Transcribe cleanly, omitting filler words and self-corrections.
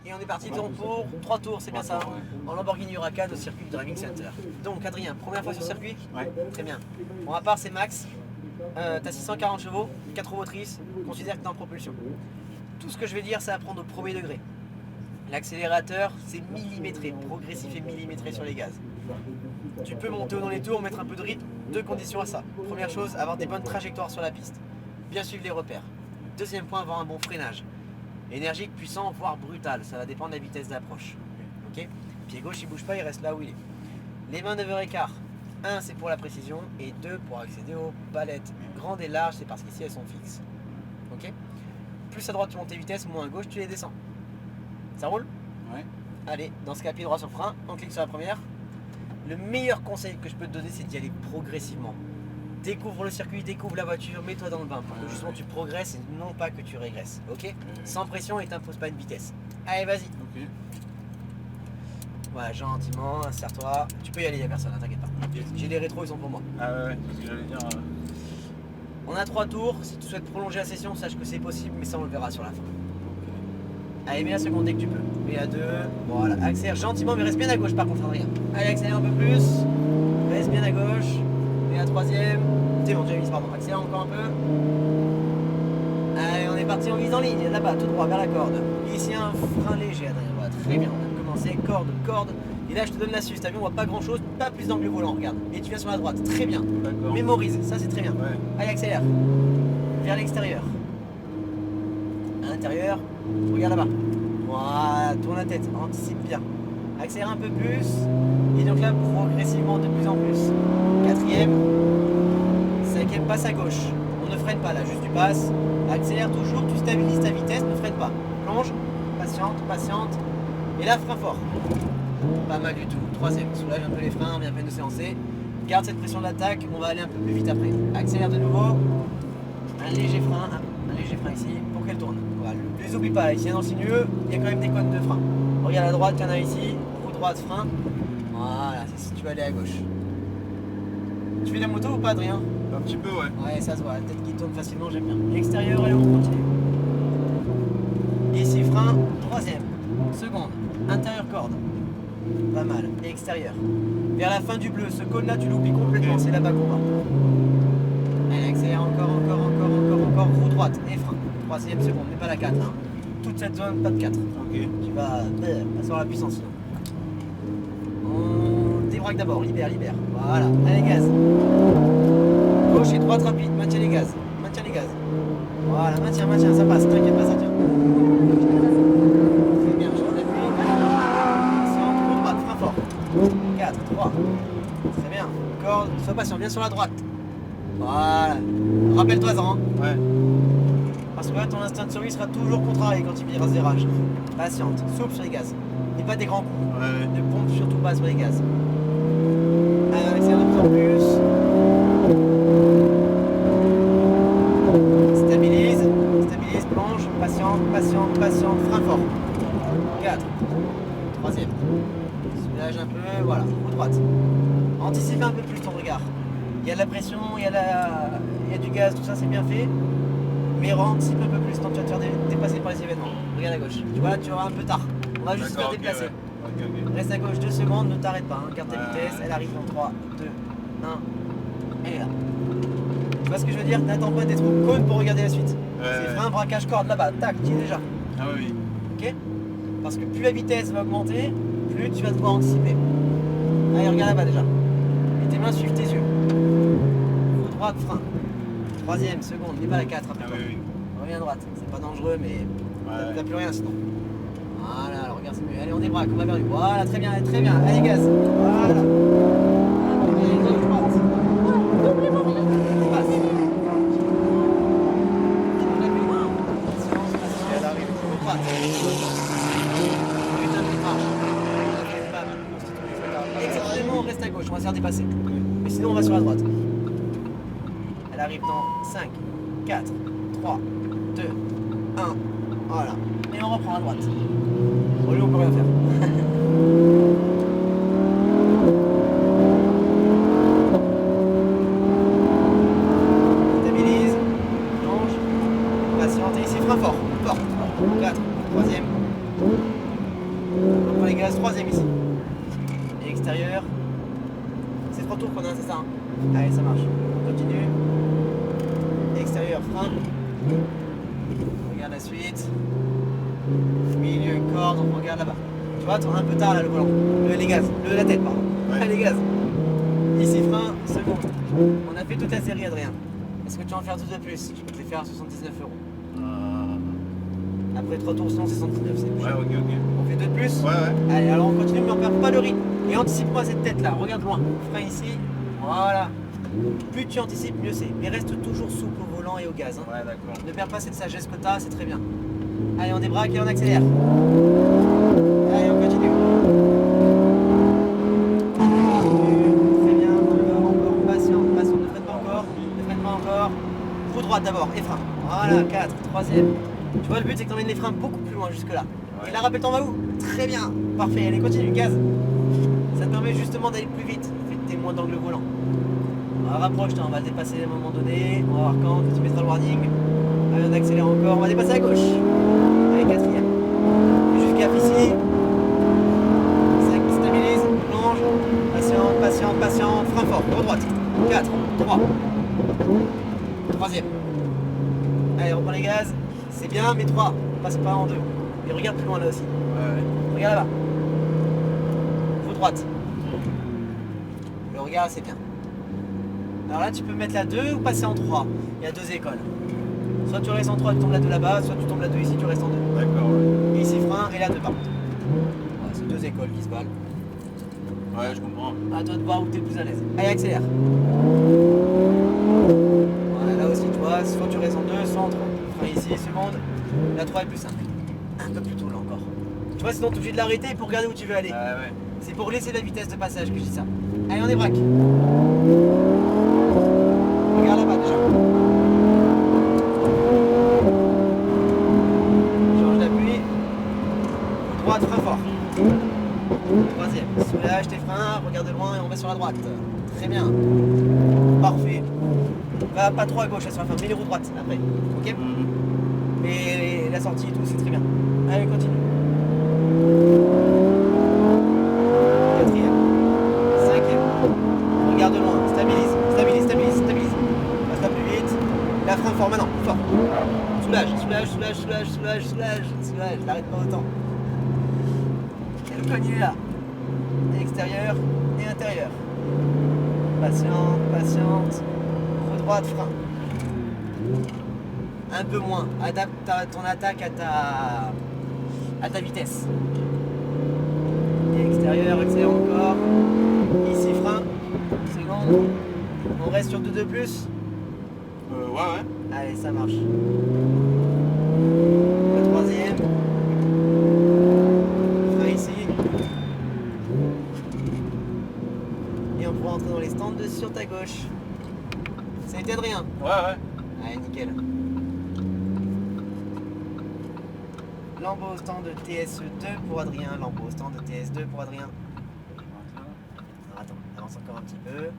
Et on est parti donc pour 3 tours, c'est bien ça, en Lamborghini Huracan au circuit du Driving Center. Donc Adrien, première fois sur circuit? Ouais. Très bien. Bon, à part c'est max, t'as 640 chevaux, 4 roues motrices, considère que t'es en propulsion. Tout ce que je vais dire, c'est à prendre au premier degré. L'accélérateur, c'est millimétré, progressif et millimétré sur les gaz. Tu peux monter dans les tours, mettre un peu de rythme, deux conditions à ça. Première chose, avoir des bonnes trajectoires sur la piste, bien suivre les repères. Deuxième point, avoir un bon freinage. Énergique, puissant, voire brutal, ça va dépendre de la vitesse d'approche. Ok. Pied gauche, il bouge pas, il reste là où il est. Les mains 9h15, 1 c'est pour la précision et 2 pour accéder aux palettes grandes et larges, c'est parce qu'ici elles sont fixes. Ok. Plus à droite tu montes tes vitesses, moins à gauche tu les descends. Ça roule? Ouais. Allez, dans ce cas, pied droit sur frein, on clique sur la première. Le meilleur conseil que je peux te donner, c'est d'y aller progressivement. Découvre le circuit, découvre la voiture, mets-toi dans le bain pour que justement tu progresses et non pas que tu régresses. Ok? Sans pression et t'imposes pas une vitesse. Allez, vas-y. Ok. Voilà, gentiment, insère-toi. Tu peux y aller, y'a personne, hein, t'inquiète pas. Ok. J'ai les rétros, ils sont pour moi. Ah ouais, parce que j'allais dire. On a 3 tours. Si tu souhaites prolonger la session, sache que c'est possible, mais ça on le verra sur la fin. Allez, mets la seconde dès que tu peux. Mets la 2. Voilà, accélère gentiment, mais reste bien à gauche par contre, Adrien. Allez, accélère un peu plus. Reste bien à gauche. Mets la troisième. C'est bon, j'ai mis, pardon. Accélère encore un peu. Allez, on est parti, on vise en ligne. Là-bas, tout droit, vers la corde. Ici, un frein léger, Adrien. Voilà, très bien. On a commencé. Corde, corde. Et là, je te donne l'astuce. T'as vu, on voit pas grand-chose. Pas plus d'angle volant, regarde. Et tu viens sur la droite. Très bien. D'accord. Mémorise, ça c'est très bien. Ouais. Allez, accélère. Vers l'extérieur. À l'intérieur, regarde là-bas. Voilà, tourne la tête, anticipe bien. Accélère un peu plus. Et donc là, progressivement de plus en plus. Quatrième. Cinquième, passe à gauche. On ne freine pas là, juste tu passes. Accélère toujours, tu stabilises ta vitesse, ne freine pas. Plonge, patiente, patiente. Et là, frein fort. Pas mal du tout. Troisième, soulage un peu les freins, bien peine de s'élancer. Garde cette pression d'attaque, on va aller un peu plus vite après. Accélère de nouveau. Un léger frein ici pour qu'elle tourne. Voilà. Ne les oublie pas, ici dans le sinueux, il y a quand même des cônes de frein. Regarde à droite, il y en a ici, roue droite, frein. Voilà, c'est si tu vas aller à gauche. Tu fais de la moto ou pas, Adrien? Un petit peu, ouais. Ouais, ça se voit, la tête qui tourne facilement, j'aime bien. L'extérieur, allez, on continue. Ici, frein, troisième. Seconde, intérieur corde. Pas mal. Et extérieur. Vers la fin du bleu, ce cône là tu l'oublies complètement, c'est là-bas qu'on va. Allez, accélère encore, roue droite et frein. Troisième seconde, mais pas la 4. Hein. Toute cette zone, pas de 4. Ok. Tu vas passer la puissance sinon. On débraque d'abord, libère. Voilà, allez gaz. Gauche et droite rapide, maintiens les gaz. Voilà, maintiens, ça passe, t'inquiète pas, ça tient. Très bien, change d'appui. Roue droite, frein fort. 4, 3. Très bien. Corde, sois patient, viens sur la droite. Voilà. Rappelle-toi-en. Hein. Ouais. Parce que là, ton instinct de survie sera toujours contrarié quand il virera ce virage. Patiente, souple sur les gaz. Et pas des grands coups. Ouais. Ne pompe surtout pas sur les gaz. Allez, accélère de plus en plus. Stabilise, plonge, patiente, frein fort. 4. Troisième. Soulage un peu, voilà, roue droite. Anticipe un peu plus ton regard. Il y a de la pression, il y a du gaz, tout ça c'est bien fait. Mais anticipe un peu plus quand tu vas te faire dépasser par les événements. Regarde à gauche. Tu vois, tu auras un peu tard. On va juste se faire déplacer. Ouais. Ok. Reste à gauche 2 secondes, ne t'arrête pas. Hein. Garde ta vitesse, elle arrive dans 3, 2, 1. Elle est là. Tu vois ce que je veux dire? N'attends pas d'être au cône pour regarder la suite. C'est frein, braquage, corde là-bas. Tac, tu y es déjà. Ah oui. Ok? Parce que plus la vitesse va augmenter, plus tu vas devoir anticiper. Allez, regarde là-bas déjà. Et tes mains suivent tes yeux. Roue droite, frein. Troisième, seconde, n'est pas la 4. Ah oui. Reviens à droite. C'est pas dangereux, mais t'as plus rien sinon. Voilà, alors regarde, c'est mieux. Allez, on débraque, on va vers lui. Voilà, très bien. Allez, gaz. Voilà. Allez, gauche, droite. Passe. Elle arrive. Droite. Putain de marche. Exactement, on reste à gauche, on va se faire dépasser. Mais sinon, on va sur la droite. Elle arrive dans 5, 4, 3, 2, 1. Voilà. Et on reprend à droite. Bon, lui, on peut rien faire. Stabilise. Plonge. Patiente. Et ici, frein fort. 4. Troisième. reste troisième ici. Et extérieur. C'est 3 tours qu'on a, c'est ça hein. Allez, ça marche. On continue. Extérieur, frein. Regarde la suite. Milieu, corde, on regarde là-bas. Tu vois, tourne un peu tard là le volant. Les gaz, la tête, pardon. Ouais. Les gaz. Ici, frein, second. On a fait toute la série, Adrien. Est-ce que tu vas en faire 2 de plus? Je peux te les faire à 79 €. Après 3 tours, sinon c'est 119, c'est plus Ouais, cher. ok. On fait 2 de plus? Ouais, ouais. Allez, alors on continue, mais on perd pas le rythme. Et anticipe-moi cette tête là, regarde loin. Frein ici, voilà. Plus tu anticipes, mieux c'est. Mais reste toujours souple au volant et au gaz. Hein. Ouais, d'accord. Ne perds pas cette sagesse que tu as, c'est très bien. Allez, on débraque et on accélère. Allez, on continue. Très bien, encore, patient, ne freine pas encore, Roue droite d'abord, et frein. Voilà, 4, troisième. Tu vois, le but c'est que tu emmènes les freins beaucoup plus loin jusque là. Ouais. Et là, rappelle, t'en vas où? Très bien, parfait, allez, continue, gaz. Ça te permet justement d'aller plus vite, vu que t'es moins d'angle volant. Rapproche-toi, on va le dépasser à un moment donné, on va voir quand tu mettras le warning. Allez, on accélère encore, on va dépasser à gauche. Allez, quatrième. Juste gaffe ici. 5 qui stabilise, plonge. Patient, frein fort, droite. 4, 3. Troisième. Allez, on reprend les gaz. C'est bien, mais 3. On passe pas en 2. Et regarde plus loin là aussi. Ouais, Regarde là-bas. Roue droite. Le regard, c'est bien. Alors là, tu peux mettre la 2 ou passer en 3. Il y a 2 écoles. Soit tu restes en 3, tu tombes la 2 là-bas, soit tu tombes la 2 ici, tu restes en 2. d'accord, ouais. Et ici, frein, et là, 2 par contre. Voilà, c'est 2 écoles qui se valent. Ouais, je comprends. À toi de voir où tu es le plus à l'aise. Allez, accélère. Voilà, là aussi, tu vois, soit tu restes en 2, soit en 3. Frein ici, seconde. La 3 est plus simple. Un peu plus tôt là encore. Tu vois, sinon tu es obligé de l'arrêter pour regarder où tu veux aller. Ouais. C'est pour laisser la vitesse de passage que je dis ça. Allez, on débraque. Regarde là-bas déjà. Change d'appui. Droite, frein fort. Troisième. Soulage tes freins, regarde de loin et on va sur la droite. Très bien. Parfait. Va pas trop à gauche, là, sur la fin. Mets les roues droites après. Ok? Et la sortie et tout, c'est très bien. Allez, continue. Quatrième. Cinquième. Regarde de loin. Stabilise. Passe pas plus vite. La frein fort maintenant. Fort. Soulage. N'arrête pas autant. Et le cogne il est là. Extérieur et intérieur. Patiente. Roue droite, frein. Un peu moins. Adapte ton attaque à ta vitesse. Et extérieur, accélère encore. Ici, frein. Seconde. On reste sur 2 de plus. Ouais. Allez, ça marche. Le troisième. Frein ici. Et on pourra entrer dans les stands sur ta gauche. Ça a été Adrien. Ouais. Allez, nickel. Lambeau au stand de TS2 pour Adrien. Lambeau au stand de TS2 pour Adrien. Alors, attends, avance encore un petit peu.